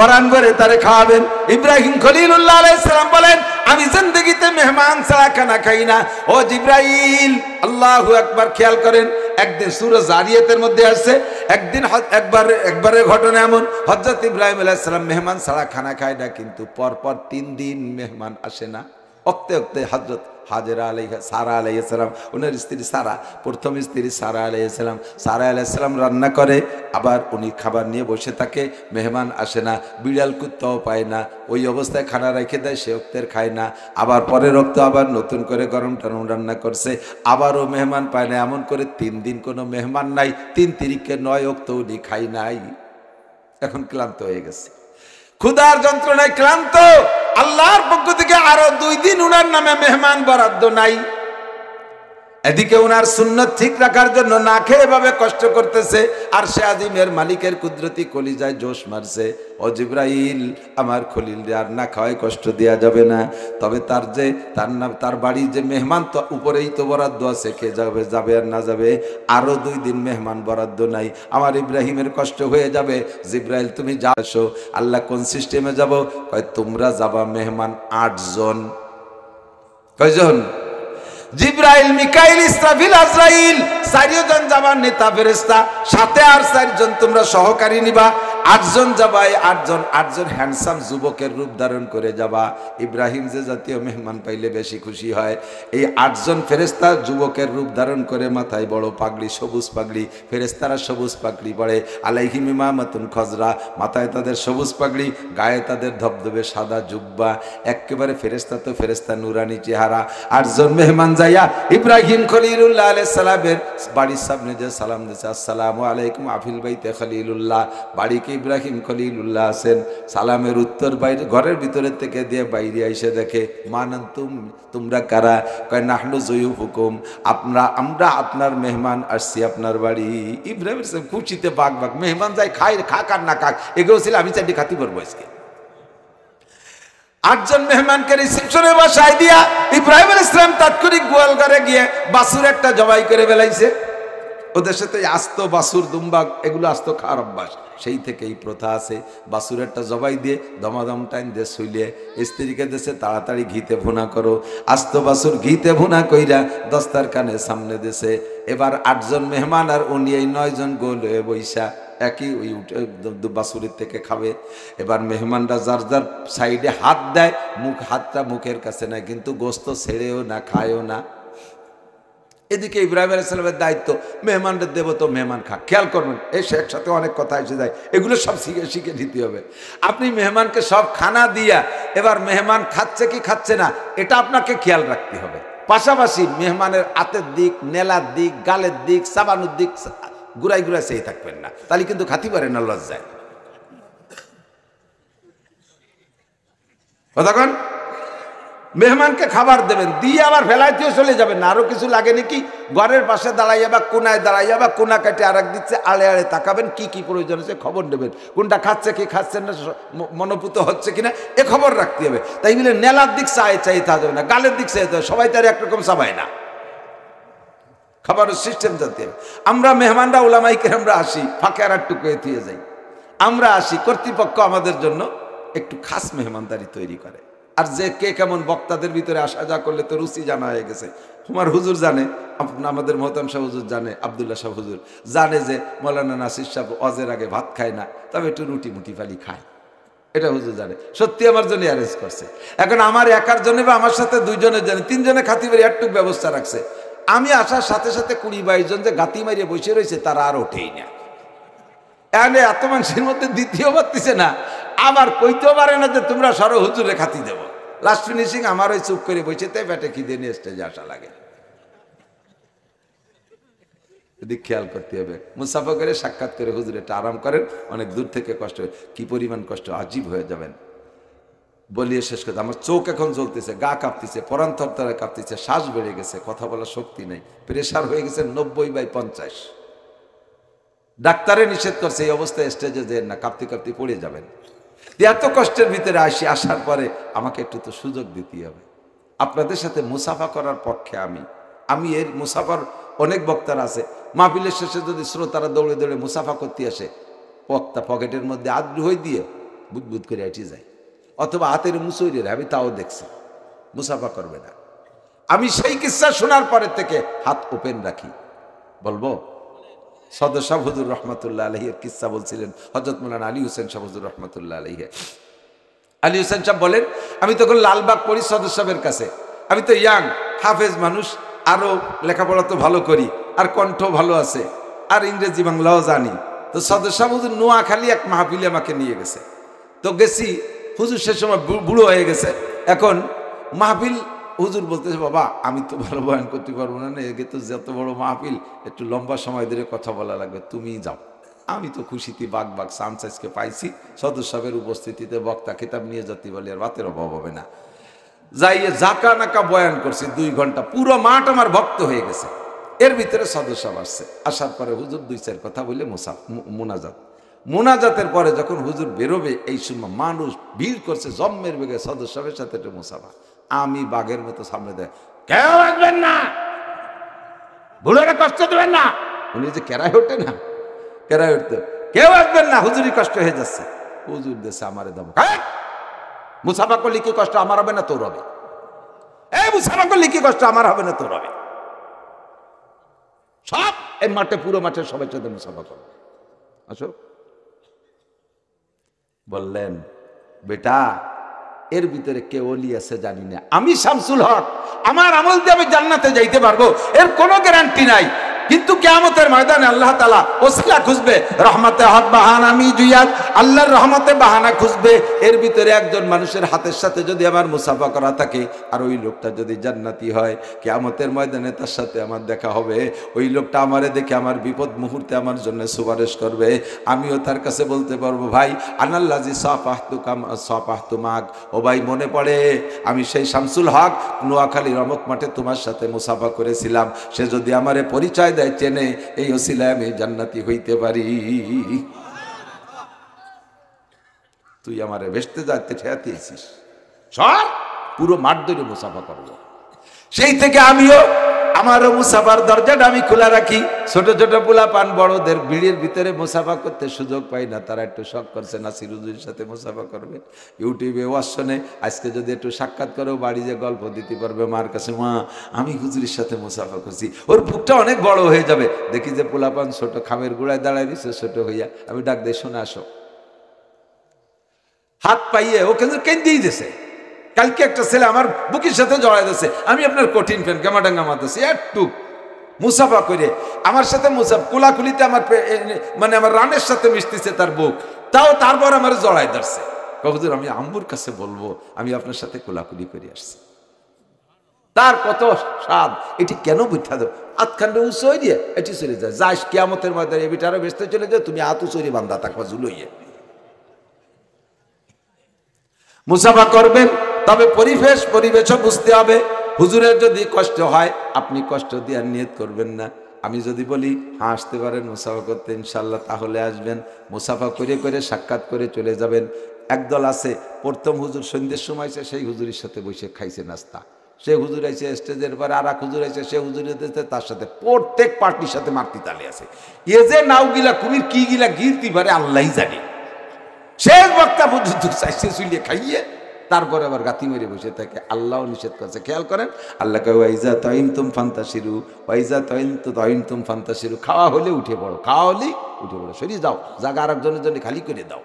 পরাণ ভরে তারে খাওয়াবেন। ইব্রাহিম খলিলুল্লাহ আলাইহিস সালাম বলেন, আমি জিন্দেগিতে মেহমান ছাড়া খানা খাই না। ও জিব্রাইল, আল্লাহু আকবার। খেয়াল করেন, একদিন সূরা জারিয়াতের মধ্যে আসছে, একদিন একবারের ঘটনা এমন, হযরত ইব্রাহিম আলাইহিস সালাম মেহমান ছাড়া খানা খায় না, কিন্তু পরপর 3 দিন মেহমান আসে না। অক্তে অক্তে হযরত হাজেরা আলাইহা, সারা আলাইহিস সালাম, ওনার স্ত্রী সারা, প্রথম স্ত্রী সারা আলাইহিস সালাম, সারা আলাইহিস সালাম রান্না করে, আবার উনি খাবার নিয়ে বসে থাকে, মেহমান আসে না, বিড়াল কুত্তাও পায় না, ওই অবস্থায় খানা রেখে দেয়, সে অক্তের খায় না। আবার পরের অক্ত আবার নতুন করে গরম টরম রান্না করছে, আবারও মেহমান পায় না। এমন করে 3 দিন কোনো মেহমান নাই, 3 তিরিকে 9 অক্ত উনি খাই নাই। এখন ক্লান্ত হয়ে গেছে, ক্ষুধার যন্ত্রণায় ক্লান্ত। আল্লাহর পক্ষ থেকে আরো 2 দিন উনার নামে মেহমান বরাদ্দ নাই। এদিকে উনার সুন্নত ঠিক রাখার জন্য না খেয়ে এভাবে কষ্ট করতেছে, আর সে আজিমের মালিকের কুদরতি কলিজায় জোশ মারছে, ও জিব্রাইল, আমার খলিল আর না খাওয়ায় কষ্ট দেওয়া যাবে না, তবে তার বাড়ি যে মেহমান তো উপরেই তো বরাদ্দ আছে, কে যাবে যাবে আর না যাবে, আরো 2 দিন মেহমান বরাদ্দ নাই, আমার ইব্রাহিমের কষ্ট হয়ে যাবে। জিব্রাইল তুমি যা আসো। আল্লাহ কোন সিস্টেমে যাব? কয় তোমরা যাবা মেহমান 8 জন। কয়জন? জিব্রাইল, মিকাইল, ইসরাফিল, আজরাইল, 4 জন যাবার নেতা ফেরেশতা, সাথে আর 4 জন তোমরা সহকারী নিবা। 8 জন যাবা। 8 জন হ্যান্ডসাম যুবকের রূপ ধারণ করে যাবা। ইব্রাহিম যে জাতীয় মেহমান পাইলে বেশি খুশি হয়, এই 8 জন ফেরেশতা যুবকের রূপ ধারণ করে, মাথায় বড় পাগড়ি, সবুজ পাগড়ি, ফেরেশতারা সবুজ পাগড়ি পরে, আলাইহিম ইমামাতুন খজরা, মাথায় তাদের সবুজ পাগড়ি, গায়ে তাদের ধবধবে সাদা জুব্বা, একেবারে ফেরেশতা তো ফেরেশতা, নুরানি চেহারা। 8 জন মেহমান যাইয়া ইব্রাহিম খলিলুল্লাহ আলাইহিস সালামের বাড়ির সামনে যে সালাম দিয়েছে, আসসালামু আলাইকুম আফিল বাইতে খলিলুল্লাহ, বাড়িকে ইব্রাহিম খলিলুল্লাহ আছেন। সালামের উত্তর বাইরে ঘরের ভিতরের থেকে দিয়ে বাইরে এসে দেখে, মানান্তুম, তোমরা কারা? কয় নাহনু যুয়ুফুকুম, আমরা আপনার মেহমান আসছি আপনার বাড়ি। ইব্রাহিম খুশিতে বাগ বাগ, মেহমান যাই খাই, খাক আর না খাক, এগেও ছিল আমি চারটি খাতি করবো আজকে। 8 জন মেহমানকে রিসেপশনে বসায় দিয়া ইব্রাহিম আলাইহিস সালাম তাৎক্ষণিক গোয়াল ঘরে গিয়ে বাছুর একটা জবাই করে ফেলাইছে। ওদের সাথে আস্ত বাছুর, দুম্বা, এগুলো আস্ত খাওয়ার অভ্যাস, সেই থেকে এই প্রথা আছে। বাছুর একটা জবাই দিয়ে দমাদম টাইম দিয়ে শুইলে স্ত্রীকে দেশে তাড়াতাড়ি ঘিতে ভুনা করো। আস্ত বাছুর ঘিতে ভুনা কইরা দস্তারখানে সামনে দেশে। এবার 8 জন মেহমান আর উনি এই 9 জন গোল হয়ে বৈশা একই ওই বাছুরের থেকে খাবে। এবার মেহমানরা যার যার সাইডে হাত দেয়, হাতটা মুখের কাছে নেয়, কিন্তু গোস্ত ছেড়েও না, খায়ও না। এদিকে ইব্রাহিম আলাইহিস সালামের দায়িত্ব, মেহমানদের দেব তো মেহমান খা। খেয়াল করবেন, এসে একসাথে অনেক কথা এসে যায়, এগুলো সব শিখে দিতে হবে। আপনি মেহমানকে সব খানা দিয়া, এবার মেহমান খাচ্ছে কি খাচ্ছে না এটা আপনাকে খেয়াল রাখতে হবে। পাশাপাশি মেহমানের হাতের দিক, নেলার দিক, গালের দিক, সাবানুর দিক ঘুরাই ঘুরাই সেই থাকবেন না, তাহলে কিন্তু খাতি পারেন না, লজ্জায়। কতক্ষণ মেহমানকে খাবার দেবেন, দিয়ে আবার ফেলাইতেও চলে যাবেন না। আরো কিছু লাগে নাকি, ঘরের পাশে দাঁড়াইয়া বা কোনায় দাঁড়াইয়া বা কোনা কাটে আরেক দিচ্ছে, আড়ে আড়ে তাকাবেন, কি কি প্রয়োজন আছে খবর নেবেন, কোনটা খাচ্ছে কি খাচ্ছে না, মনোপুত হচ্ছে কিনা এ খবর রাখতে হবে। তাই বলে নেলার দিক চাইতে হবে না, গালের দিক চাইতে হবে, সবাই তার একরকম চাবায় না, খাবারের সিস্টেম জানতে হবে। আমরা মেহমানরা উলামায়ে কেরামরা আসি, ফাঁকে আর একটু দিয়ে যাই, আমরা আসি, কর্তৃপক্ষ আমাদের জন্য একটু খাস মেহমানদারি তৈরি করে। আর যে কে কেমন বক্তাদের ভিতরে আসা যা করলে তো রুচি জানা হয়ে গেছে। হুমার হুজুর জানে, আমাদের মোহতাম শাহ হুজুর জানে, আব্দুল্লাহ শাহ হুজুর জানে যে মৌলানা নাসির সাহেব অজের আগে ভাত খায় না, তবে একটু রুটি মুটি ফালি খায়, এটা হুজুর জানে। সত্যি আমার জন্য অ্যারেঞ্জ করছে। এখন আমার একার জন্য বা আমার সাথে 2 জনের জন্য 3 জনে খাতিবের একটুক ব্যবস্থা রাখছে। আমি আসার সাথে সাথে 20-22 জন যে গাতি মারিয়ে বসে রয়েছে, তারা আর ওঠেই না। এত মানুষের মধ্যে দ্বিতীয় পারতেছে না, আবার কইতেও পারে না যে তোমরা সরো হুজুরে খাতি দেবো। লাস্ট ফিনিশিং আমার ওই চুপ করে বসে, তাই পেটে খিদে নিয়ে স্টেজে আসা লাগে। এদিক খেয়াল করতে হবে। মুসাফা করে সাক্ষাৎ করে হুজুর এটা আরাম করেন, অনেক দূর থেকে কষ্ট, কি পরিমাণ কষ্ট, আজীব হয়ে যাবেন। বলিয়ে শেষ করতে আমার চোখ এখন জ্বলতেছে, গা কাঁপতেছে, পরাণ থরথরে কাঁপতেছে, শ্বাস বেড়ে গেছে, কথা বলার শক্তি নেই, প্রেশার হয়ে গেছে 90/50। ডাক্তারে নিষেধ করছে এই অবস্থায় স্টেজে যেন না, কাঁপতে কাঁপতে পড়ে যাবেন। এত কষ্টের ভিতরে আসার পরে আমাকে একটু তো সুযোগ দিতে হবে। আপনাদের সাথে মুসাফা করার পক্ষে আমি এর মুসাফার অনেক বক্তারা আছে, মাহফিলের শেষে যদি শ্রোতারা দৌড়ে দৌড়ে মুসাফা করতে আসে, বক্তা পকেটের মধ্যে আগ্রহ দিয়ে বুদবুদ করে এটি যায়, অথবা হাতের মুসইরে আমি তাও দেখছি, মুসাফা করবে না। আমি সেই কিসসা শোনার পরের থেকে হাত ওপেন রাখি। বলবো? সদর শাহ হুজুর রহমতুল্লাহ আলাইহির কিসসা বলছিলেন হযরত মাওলানা আলী হোসেন শাহ হুজুর রহমতুল্লাহ আলাইহি। আলী হোসেন সাহেব বলেন, আমি তখন লালবাগ পড়ি সদর সাহেবের কাছে। আমি তো ইয়াং হাফেজ মানুষ, আরো লেখাপড়া তো ভালো করি, আর কণ্ঠ ভালো আছে, আর ইংরেজি বাংলাও জানি। তো সদর সাহেব হুজুর নোয়াখালী এক মাহফিলে আমাকে নিয়ে গেছে। তো গেছি, হুজুর সে সময় বুড়ো হয়ে গেছে। এখন মাহফিল, হুজুর বলতেছে, বাবা আমি তো ভালো বয়ান করতে পারবো না, এগে তো যত বড় মাহফিল, একটু লম্বা সময় ধরে কথা বলা লাগবে, তুমি যাও। আমি তো খুশিতে বাঘ সানসাইজকে পাইছি, সদর সাহেবের উপস্থিতিতে বক্তা কিতাব নিয়ে যেতে বলে আর বাতের অভাব হবে না। যাইয়ে জাকা নাকা বয়ান করছি 2 ঘন্টা, পুরো মাঠ আমার ভক্ত হয়ে গেছে। এর ভিতরে সদর সাহেব আসছে, আসার পরে হুজুর 2-4 কথা বলে মোনাজাতের পরে যখন হুজুর বেরোবে, এই সময় মানুষ ভিড় করছে জম্মের বেগে সদর সাহেবের সাথে একটু মুসাফা। আমি বাঘের মতো সামনে দেয়, কেউ আসবেন না, বুড়োরা কষ্ট দেবেন না। উনি যে কেরাই ওঠে না, কেরাই উঠতে, কেউ আসবেন না, হুজুরই কষ্ট হয়ে যাচ্ছে। হুজুর দেশে আমারে দাম, মুসাফা করলে কি কষ্ট আমার হবে না তোর হবে? এই মুসাফা করলে কি কষ্ট আমার হবে না তোর হবে? সব এই মাঠে, পুরো মাঠে সবাই সাথে মুসাফা করবে, আসো। বললেন, বেটা এর ভিতরে কে ওলি আছে জানি না, আমি শামসুল হক, আমার আমল দিয়ে আমি জান্নাতে যাইতে পারবো, এর কোনো গ্যারান্টি নাই। কিন্তু কিয়ামতের ময়দানে আল্লাহ তাআলা ওসিলা খুঁজবে, রহমতে হক বাহানা মিজুয়াত, আল্লাহর রহমতে বাহানা খুঁজবে। এর ভিতরে একজন মানুষের হাতের সাথে যদি আমার মুসাফা করা থাকে, আর ওই লোকটা যদি জান্নাতি হয়, কিয়ামতের ময়দানে তার সাথে আমার দেখা হবে। ওই লোকটা আমারে দেখে আমার বিপদ মুহূর্তে আমার জন্য সুপারিশ করবে। আমিও তার কাছে বলতে পারবো, ভাই আনাল্লাজি সাফাহতু মাক, ও ভাই মনে পড়ে আমি সেই শামসুল হক নোয়াখালী রমক মাঠে তোমার সাথে মুসাফা করেছিলাম। সে যদি আমারে পরিচয় দেয়, চেনে, এই ওসিলায় আমি জান্নাতি হইতে পারি। তুই আমারে বেসতে যাইতে ঠেয়াতেছিস, সর পুরো মাঠ ধরে মুসাফা করবো। সেই থেকে আমিও আমারও মুসাফার দরজাটা আমি খোলা রাখি। ছোট ছোট পোলাপান বড়দের ভিড়ের ভিতরে মুসাফা করতে সুযোগ পাই না, তারা একটু শখ করছে নাসির হুজুরের সাথে মুসাফা করবে। ইউটিউবে ওয়াজ শুনে আজকে যদি একটু সাক্ষাৎ করেও বাড়ি যে গল্প দিতে পারবে মার কাছে, মা আমি হুজুরের সাথে মুসাফা করছি, ওর বুকটা অনেক বড় হয়ে যাবে। দেখি যে পোলাপান ছোট খামের গোড়ায় দাঁড়ায় দিচ্ছে, ছোট হইয়া। আমি ডাক দিয়ে, শোনে আসো। হাত পাইয়ে ওকে কেন্দ্রেই দিছে। কালকে একটা ছেলে আমার বুকের সাথে জড়াই দিয়েছে, আমি আপনার কঠিন ফ্যান গামাডাঙ্গা মারতেছি, একটু মুসাফা করে আমার সাথে কোলাকুলিতে আমার মানে আমার রানের সাথে মিশতেছে তার বুক, তাও তারপর আমার জড়াই ধরছে। হুজুর আমি আম্মুর কাছে বলবো আমি আপনার সাথে কোলাকুলি করে আসছি। তার কত স্বাদ, এটি কেন বুঝা দেব? আতখান্ডে উঁচু দিয়ে এটি চলে যায়, যাস কিয়ামতের ময়দানে এবিটারও বেসতে চলে যায়, তুমি হাত উঁচু বান্ধা থাকবা ঝুলইয়ে। মুসাফা করবেন, তবে পরিবেশও বুঝতে হবে। হুজুরের যদি কষ্ট হয়, আপনি কষ্ট দিয়ে নিয়ত করবেন না। আমি যদি বলি হ্যাঁ আসতে পারেন মুসাফা করতে, ইনশাল্লাহ তাহলে আসবেন। মুসাফা করে করে সাক্ষাৎ করে চলে যাবেন। একদল আছে, প্রথম হুজুর সন্ধ্যের সময় এসে সেই হুজুরের সাথে বসে খাইছে নাস্তা, সে হুজুর আইছে স্টেজের পরে, আর এক হুজুর আইছে, সে হুজুরের তার সাথে প্রত্যেক পার্টির সাথে মারতি তালে আছে। এ যে নাও গিলা কুমির কি গিলা গিরতি পারে আল্লাহ জানে। শেষ বক্তা পর্যন্ত চাইছে চুলিয়ে খাইয়ে তারপরে আবার গাতি মেরে বসে থাকে। আল্লাহ নিষেধ করছে, খেয়াল করেন। আল্লাহ কয় ওয়াইজা তাইমতুম ফান্তাসিরু, ওয়াইজা তাইমতুম ফান্তাসিরু, খাওয়া হলে উঠে পড়ো, খাওয়া হলেই উঠে পড়ো, সরিয়ে যাও, জায়গা আরেকজনের জন্য খালি করে দাও।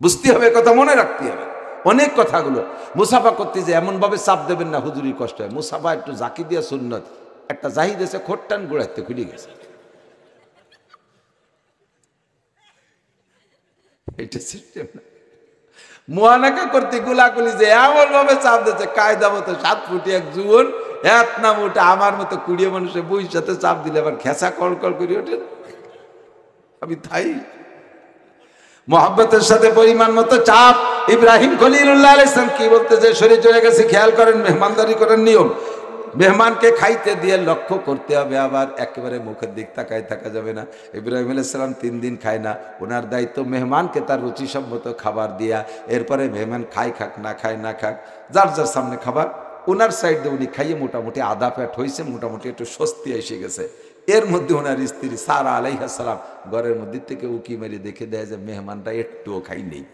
বুঝতে হবে, কথা মনে রাখতে হবে। অনেক কথাগুলো মুসাফা করতে যে এমন ভাবে চাপ দেবেন না হুজুরির কষ্ট হয়। মুসাফা একটু জাকি দিয়া সুন্নত। একটা জাহিদ এসে খোট্টান গোড়াইতে খুলে গেছে, এটা সিস্টেম না। মুয়ানাকা করতে গুলাগুলি যে এমন ভাবে চাপ দিচ্ছে, কায়দা মতো 7 ফুটি এক যুবন এক নাম ওটা আমার মতো 20 মানুষের বই সাথে চাপ দিলে আবার খেসা কলকল করে ওঠে। আমি তাই মোহাব্বতের সাথে পরিমাণ মতো চাপ। ইব্রাহিম খলিলুল্লাহ আলাইহিস সালাম কি বলতে যে শরীর চলে গেছে, খেয়াল করেন, মেহমানদারি করার নিয়ম। মেহমানকে খাইতে দিয়ে লক্ষ্য করতে হবে, আবার একেবারে মুখের দিক তাকায় থাকা যাবে না। ইব্রাহিম আলাইহিস সালাম 3 দিন খায় না, ওনার দায়িত্ব মেহমানকে তার রুচিসম্মত খাবার দিয়া, এরপরে মেহমান খায় খাক না খায় না খাক, যার যার সামনে খাবার ওনার সাইড দিয়ে উনি খাইয়ে মোটামুটি আধা পেট হয়েছে, মোটামুটি একটু স্বস্তি এসে গেছে। এর মধ্যে ওনার স্ত্রী সারা আলাইহিস সালাম ঘরের মধ্যে থেকে উকি মেরে দেখে দেয় যে মেহমানটা একটুও খাই নেই,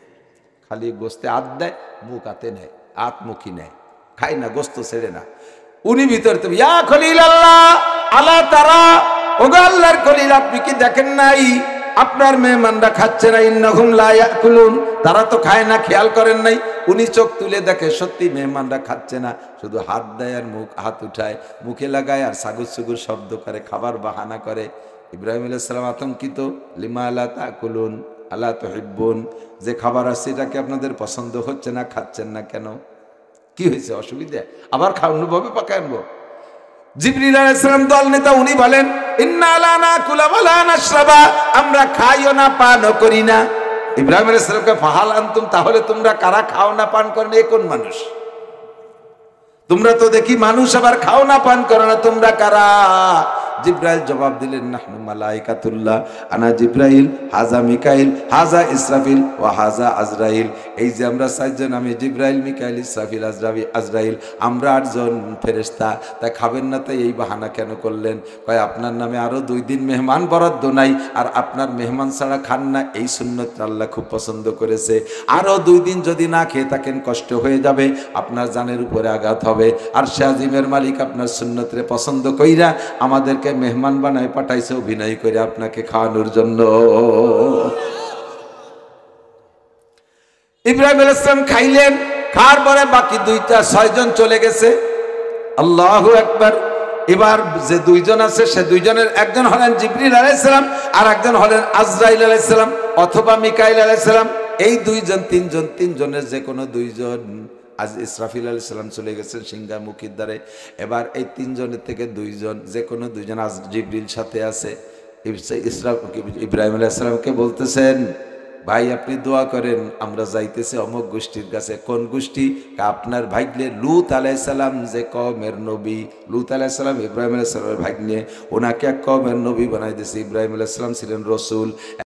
খালি গোস্তে হাত দেয়, মুখ হাতে নেয়, হাত মুখি নেয়, খায় না, গোস্ত ছেড়ে না। উনি ভিতর তুমি ইয়া খলিল আল্লাহ আলা তারা, ওগো আল্লাহর খলিল আপনি কি দেখেন নাই আপনার মেহমানরা খাচ্ছে না? ইন্নাহুম লা ইয়াকুলুন, তারা তো খায় না, খেয়াল করেন নাই? উনি চোখ তুলে দেখে সত্যি মেহমানরা খাচ্ছে না, শুধু হাত দেয় আর মুখ হাত উঠায়, মুখে লাগায় আর সাগুর সুগুর শব্দ করে, খাবার বাহানা করে। ইব্রাহিম আলাইহিস সালাম আতঙ্কিত, লিমা লা তাকুলুন আলা তুহিব্বুন, যে খাবার আছে এটাকে আপনাদের পছন্দ হচ্ছে না, খাচ্ছেন না কেন? কি হয়েছে, অসুবিধা? আবার অন্যভাবে পাকায় আনবো। জিবরিল আলাইহিস সালাম দল নেতা, উনি বলেন ইন্না লা নাকুলা ওয়া লা নাশরাবা, আমরা খাইও না পানও করি না। ইব্রাহিম আলাইহিস সালামকে ফাহাল আনতুম, তাহলে তোমরা কারা খাও না পান করো না? এ কোন মানুষ? তোমরা তো দেখি মানুষ, আবার খাও না পান করো না, তোমরা কারা? জিব্রাইল জবাব দিলেন নাহনু মালাইকাতুল্লাহ, আনা জিব্রাইল, হাজা মিকাইল, হাজা ইসরাফিল ওয়া হাজা আজরাইল। এই যে আমরা চারজন, আমি জিব্রাইল, মিকাইল, ইসরাফিল, আজরাইল, আমরা 8 জন ফেরেশতা। তাই খাবেন না, তাই এই বাহানা কেন করলেন? কয় আপনার নামে আরো 2 দিন মেহমান বরাদ্দ নাই, আর আপনার মেহমান ছাড়া খান না, এই সুন্নত আল্লাহ খুব পছন্দ করেছে। আরো 2 দিন যদি না খেয়ে থাকেন কষ্ট হয়ে যাবে, আপনার জানের উপরে আঘাত হবে। আর শাজিমের মালিক আপনার সুন্নতরে পছন্দ কইরা আমাদেরকে মেহমান বানায় পাঠাইছে অভিনয় করে আপনাকে খাওয়ানোর জন্য। ইব্রাহিম আলাইহিস সালাম খাইলেন, খাওয়ার পরে বাকি 6 জন চলে গেছে। আল্লাহু আকবার। এবার যে 2 জন আছে, সে 2 জনের একজন হলেন জিবরিল আলাইহিস সালাম, আর একজন হলেন আজরাইল আলাইহিস সালাম অথবা মিকাইল আলাইহিস সালাম। এই 2 জন 3 জনের যে কোনো 2 জন। আজ ইসরাফিল আলাইহিস সালাম চলে গেছেন সিংহা মুখের দ্বারে। এবার এই 3 জনের থেকে 2 জন, যে কোনো 2 জন আজ জিবরিল সাথে আছে। ইব্রাহিম আলাইহিস সালামকে বলতেছেন, ভাই আপনি দোয়া করেন, আমরা যাইতেছি অমুক গোষ্ঠীর কাছে। কোন গোষ্ঠী? আপনার ভাগ্নে লূত আলাইহিস সালাম, যে কওমের নবী। লূত আলাইহিস সালাম ইব্রাহিম আলাইহিস সালামের ভাগ্নে, ওনাকে এক কওমের নবী বানাই দিয়েছে। ইব্রাহিম আলাইহিস সালাম ছিলেন রাসূল।